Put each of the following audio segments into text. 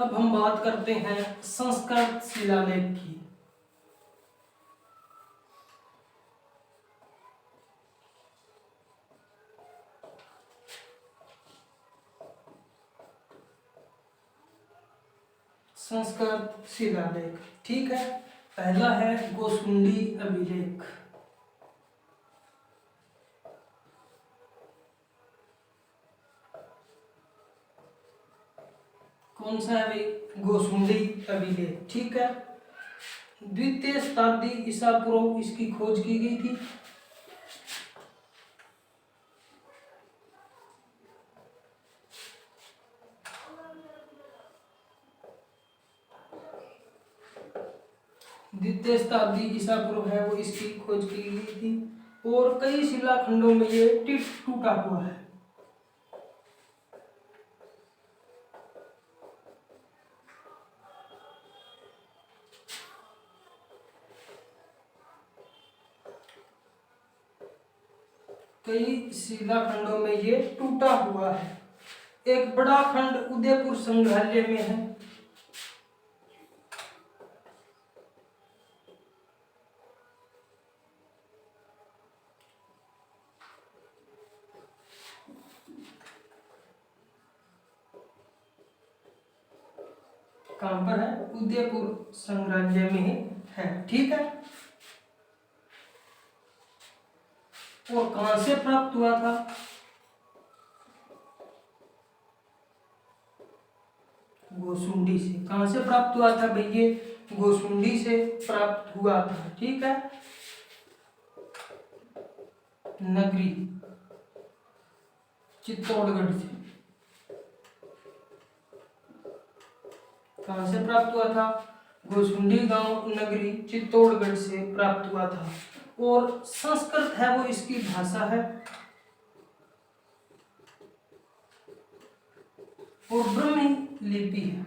अब हम बात करते हैं संस्कृत शिलालेख की। संस्कृत शिलालेख, ठीक है। पहला है गोसुंडी अभिलेख। कौन सा है भाई? गोसुंडी अभिलेख, ठीक है। द्वितीय शताब्दी ईसा पूर्व इसकी खोज की गई थी। द्वितीय शताब्दी ईसा पूर्व है वो इसकी खोज की गई थी और कई शिलाखंडों में ये टूटा हुआ है। कई शिलाखंडों में ये टूटा हुआ है। एक बड़ा खंड उदयपुर संग्रहालय में है। कहां पर है? उदयपुर संग्रहालय में है, ठीक है। और कहां से प्राप्त हुआ था? गोसुंडी से। कहां से प्राप्त हुआ था भाई? ये गोसुंडी से प्राप्त हुआ था, ठीक है। नगरी चित्तौड़गढ़ से। कहां से प्राप्त हुआ था? गोसुंडी गांव नगरी चित्तौड़गढ़ से प्राप्त हुआ था। और संस्कृत है वो इसकी भाषा है। और ब्रह्मी लिपि है।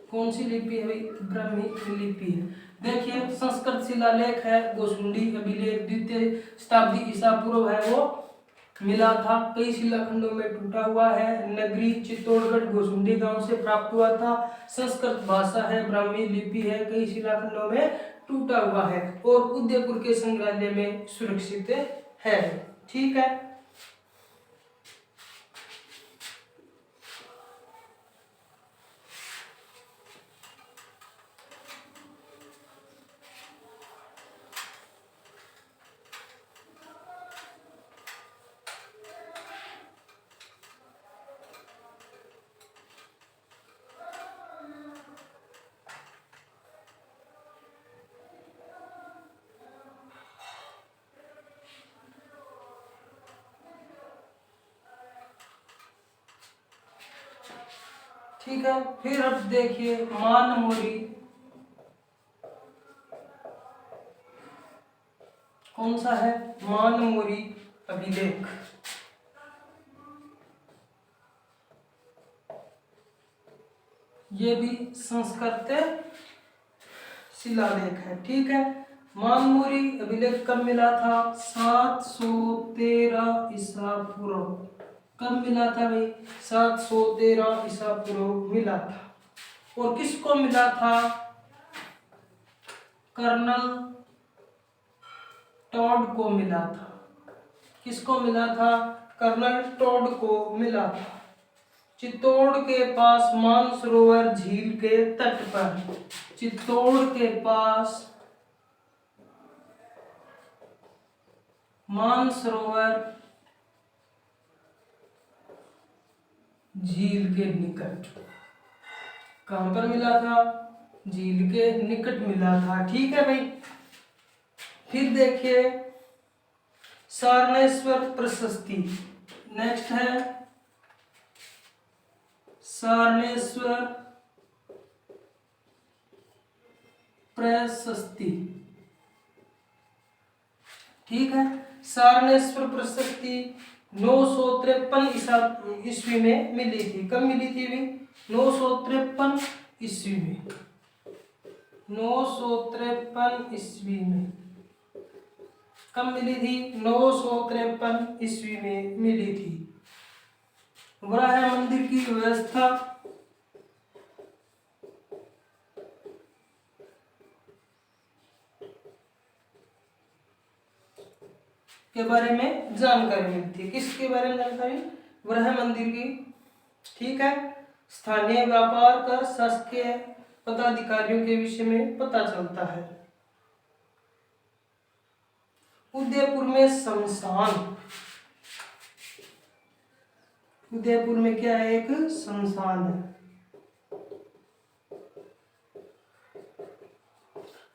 कौन सी लिपि है भाई? ब्रह्मी लिपि है। देखिए संस्कृत शिलालेख है, गोसुंडी अभिलेख द्वितीय शताब्दी ईसा पूर्व है वो मिला था। कई शिलाखंडों में टूटा हुआ है। नगरी चित्तौड़गढ़ गोसुंडी गांव से प्राप्त हुआ था। संस्कृत भाषा है, ब्राह्मी लिपि है, कई शिलाखंडों में टूटा हुआ है और उदयपुर के संग्रहालय में सुरक्षित है, ठीक है। ठीक है, फिर अब देखिए मानमोरी। कौन सा है? मानमोरी अभिलेख। ये भी संस्कृत शिलालेख है, ठीक है। मानमोरी अभिलेख कब मिला था? 713 ईसा पूर्व। कब मिला था भाई? 713 ईसा पूर्व मिला था। और किसको मिला था? कर्नल टॉड को मिला था। किसको मिला था? कर्नल टॉड को मिला था। चित्तौड़ के पास मानसरोवर झील के तट पर। चित्तौड़ के पास मानसरोवर झील के निकट। कहां पर मिला था? झील के निकट मिला था, ठीक है भाई। फिर देखिए सारनेश्वर प्रशस्ति। नेक्स्ट है सारनेश्वर प्रशस्ति, ठीक है। सारनेश्वर प्रशस्ति 953 ईस्वी में मिली थी। कब मिली थी भी? 953 ईस्वी में। 953 ईस्वी में कब मिली थी? 953 ईस्वी में मिली थी। वराह मंदिर की व्यवस्था के बारे में जानकारी मिलती है। किसके बारे में जानकारी? वराह मंदिर की। ठीक है। स्थानीय व्यापार कर शासकीय पदाधिकारियों के विषय में पता चलता है। उदयपुर में शमशान, उदयपुर में क्या है? एक शमशान है।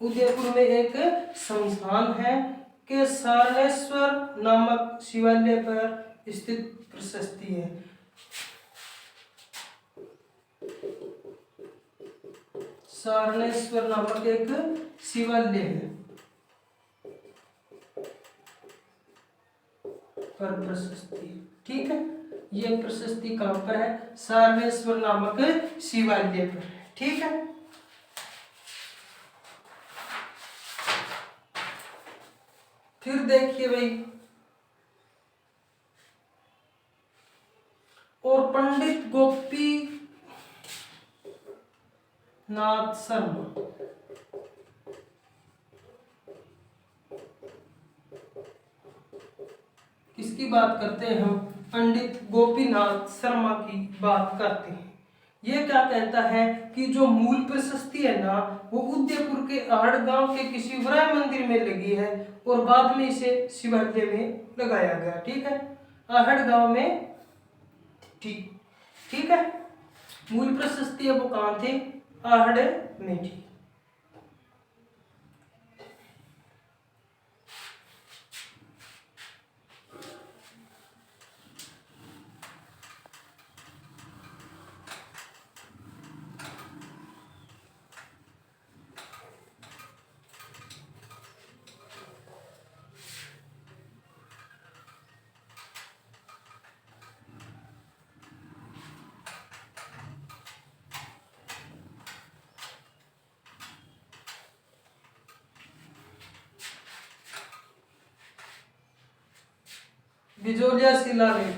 उदयपुर में एक शमशान है के सारनेश्वर नामक शिवालय पर स्थित प्रशस्ति है। सारनेश्वर नामक एक शिवालय है पर प्रशस्ति। ठीक है, ये प्रशस्ति कहां पर है? सारनेश्वर नामक शिवालय पर। ठीक है। फिर देखिए भाई, और पंडित गोपी नाथ शर्मा, किसकी बात करते हैं हम? पंडित गोपीनाथ शर्मा की बात करते हैं। ये क्या कहता है कि जो मूल प्रशस्ति है ना, वो उदयपुर के आहड़ गांव के किसी वराह मंदिर में लगी है और बाद में इसे शिवालय में लगाया गया। ठीक है, आहड़ गांव में। ठीक है, मूल प्रशस्ति है वो कहां थे? आहड़ में थी। बिजोलिया शिलालेख,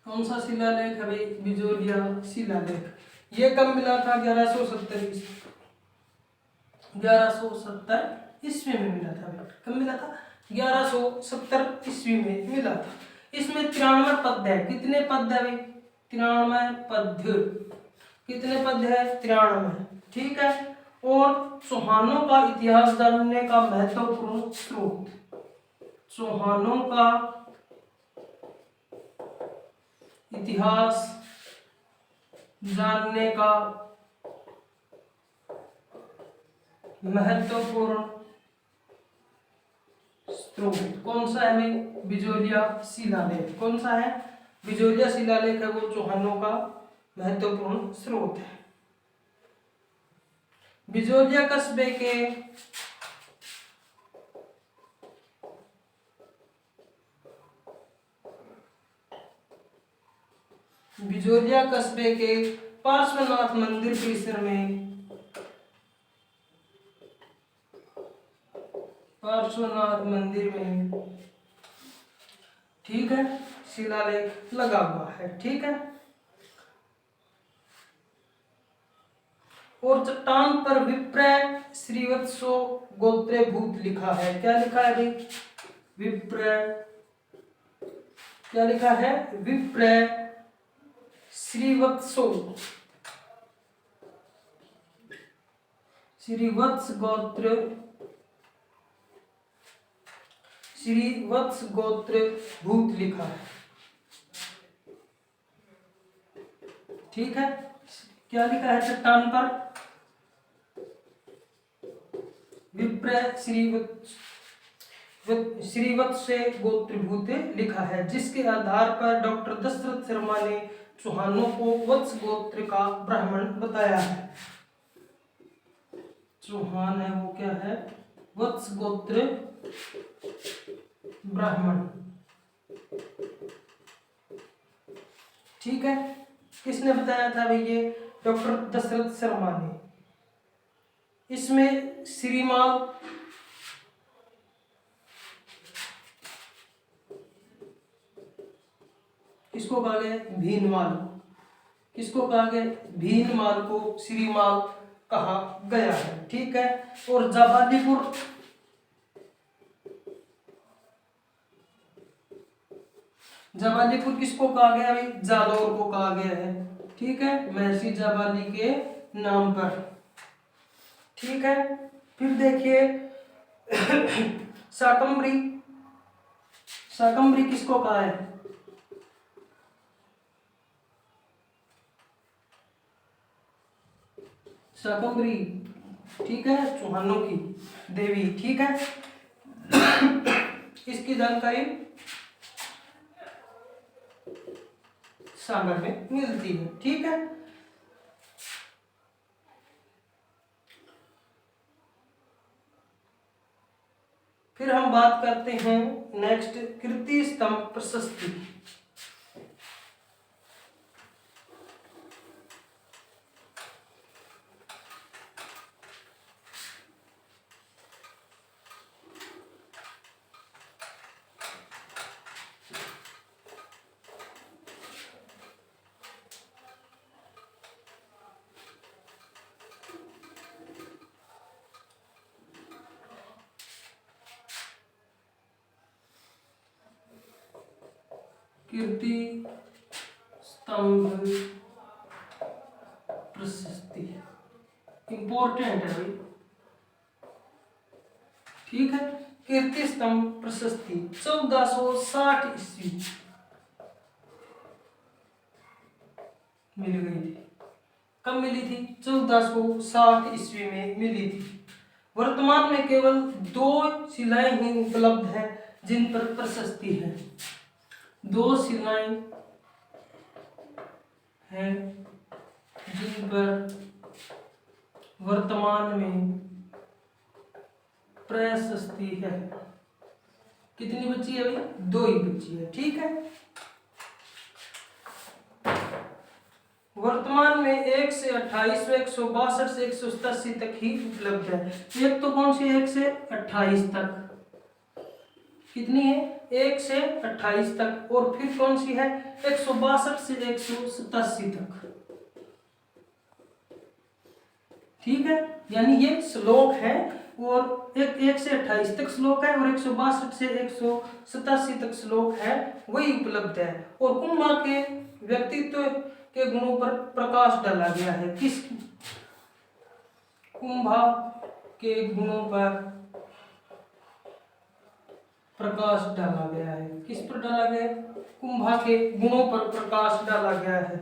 कौन सा शिलालेख है भाई? बिजोलिया शिलालेख। ये कब मिला था? 1170 ईस्वी में मिला था भाई। कब मिला था? 1170 ईस्वी में मिला था। इसमें 93 पद है। कितने पद है भाई? 93 पद। कितने पद है? 93। ठीक है। और चौहानों का इतिहास जानने का महत्वपूर्ण स्रोत, चौहानों का इतिहास जानने का महत्वपूर्ण स्रोत कौन सा है भाई? बिजोलिया शिलालेख। कौन सा है? बिजोलिया शिलालेख है वो चौहानों का महत्वपूर्ण स्रोत है। बिजोलिया कस्बे के बिजोलिया कस्बे के पार्श्वनाथ मंदिर परिसर में, पार्श्वनाथ मंदिर में, ठीक है, शिलालेख लगा हुआ है। ठीक है। और चट्टान पर विप्रय श्रीवत्सो गोत्रे भूत लिखा है। क्या लिखा है भाई? विप्रय। क्या लिखा है? विप्रय श्रीवत्सो, श्रीवत्स गोत्र, श्रीवत्स गोत्र भूत लिखा है। ठीक है। क्या लिखा है चट्टान पर? विप्रय श्रीवत्स से गोत्रभूत लिखा है, जिसके आधार पर डॉक्टर दशरथ शर्मा ने चौहानों को वत्स गोत्र का ब्राह्मण बताया है। चौहान है वो क्या है? वत्स गोत्र ब्राह्मण। ठीक है। किसने बताया था भाई? ये डॉक्टर दशरथ शर्मा ने। इसमें श्रीमाल, किसको कहा गया? भीनमाल। किसको कहा गया? भीनमाल को श्रीमाल कहा गया है। ठीक है। और जबालीपुर, जबालीपुर किसको कहा गया? भाई जालौर को कहा गया है। ठीक है, महर्षि जाबाली के नाम पर। ठीक है। फिर देखिए शाकंभरी, शाकंभरी किसको कहा है? शाकंभरी, ठीक है, चौहानों की देवी। ठीक है। इसकी जानकारी सागर में मिलती है। ठीक है। फिर हम बात करते हैं नेक्स्ट, कीर्ति स्तंभ प्रशस्ति। कीर्ति स्तंभ प्रशस्ति इंपॉर्टेंट है भाई। ठीक है। कीर्ति स्तंभ प्रशस्ति 1460 ईस्वी मिल गई थी। कब मिली थी? 1460 ईस्वी में मिली थी। वर्तमान में केवल 2 शिलाएं ही उपलब्ध हैं जिन पर प्रशस्ति है। 2 शिलाएं हैं जिन पर वर्तमान में प्रशस्ति है। कितनी बची है भाई? 2 ही बची है। ठीक है। वर्तमान में 1 से 28, 162 से 187 तक ही उपलब्ध है। एक तो कौन सी है? 1 से 28 तक। कितनी है? 1 से 28 तक। और फिर कौन सी है? 162 से 187 तक। ठीक है। यानी ये श्लोक है और 1 से 28 तक श्लोक है और 162 से 187 तक श्लोक है, वही उपलब्ध है। और कुंभा के व्यक्तित्व के गुणों पर प्रकाश डाला गया है। किस? कुंभा के गुणों पर प्रकाश डाला गया है। किस पर डाला गया है? कुंभा के गुणों पर प्रकाश डाला गया है।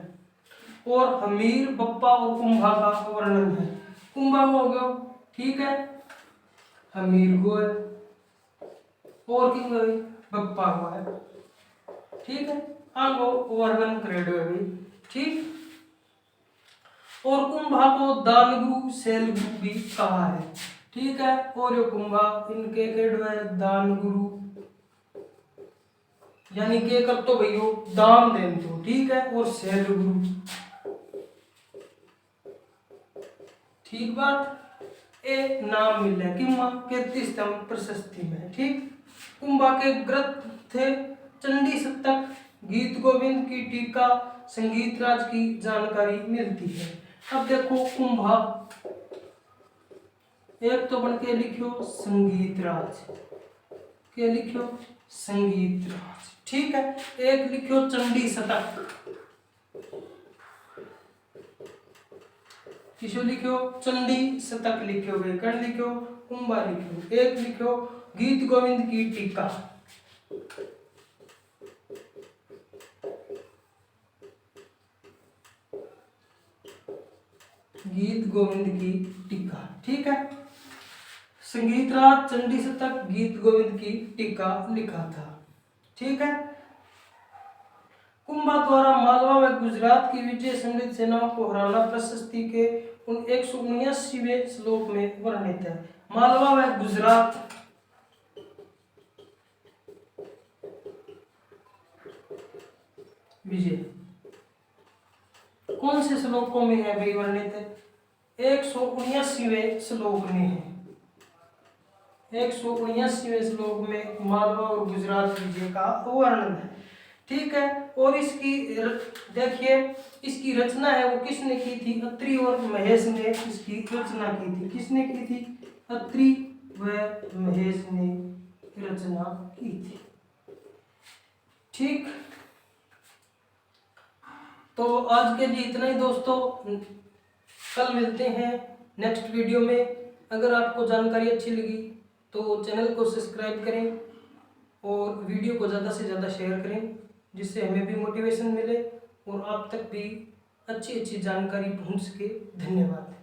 और हमीर, बप्पा और कुंभा का वर्णन है। कुंभा को हो गया, ठीक है, हमीर को है और किंग बप्पा हुआ है। ठीक है। आगो वर्णन करेडो है। ठीक। और कुंभा को दानगुरु, शैलगुरु भी कहा है। ठीक है। और यो कुंभा इनके केडो है दानगुरु, यानी के कर तो भैयो दान देन तो। ठीक है। और शैलगुरु, ठीक बात, एक नाम मिले किम्मा कीर्ति स्तंभ प्रशस्ति में। ठीक। कुंभा के ग्रंथ थे चंडी शतक, गीत गोविंद की टीका, संगीत राज की जानकारी मिलती है। अब देखो कुंभा, एक तो बन के लिखियो संगीत राज, के लिखियो संगीत राज। ठीक है। एक लिखियो चंडी शतक, किसो लिखियो? चंडी शतक लिखियो गए। कण लिखियो? कुंभा लिखियो। एक लिखियो गीत गोविंद की टीका, गीत गोविंद की टीका। ठीक है। संगीत राज, चंडी शतक, गीत गोविंद की टीका लिखा था। ठीक है। कुंभा द्वारा मालवा व गुजरात की विजय समृद्ध सेनाओं को हराना प्रशस्ति के 179वें श्लोक में वर्णित है। मालवा व गुजरात विजय कौन से श्लोकों में है भाई वर्णित है? 179वें श्लोक में है। 179वें श्लोक में मालवा और गुजरात विजय का वर्णन है। ठीक है, और इसकी देखिए इसकी रचना है वो किसने की थी? अत्रि और महेश ने इसकी रचना की थी। किसने की थी? अत्रि व महेश ने रचना की थी। ठीक, तो आज के लिए इतना ही दोस्तों, कल मिलते हैं नेक्स्ट वीडियो में। अगर आपको जानकारी अच्छी लगी तो चैनल को सब्सक्राइब करें और वीडियो को ज़्यादा से ज़्यादा शेयर करें, जिससे हमें भी मोटिवेशन मिले और आप तक भी अच्छी अच्छी जानकारी पहुंच सके। धन्यवाद।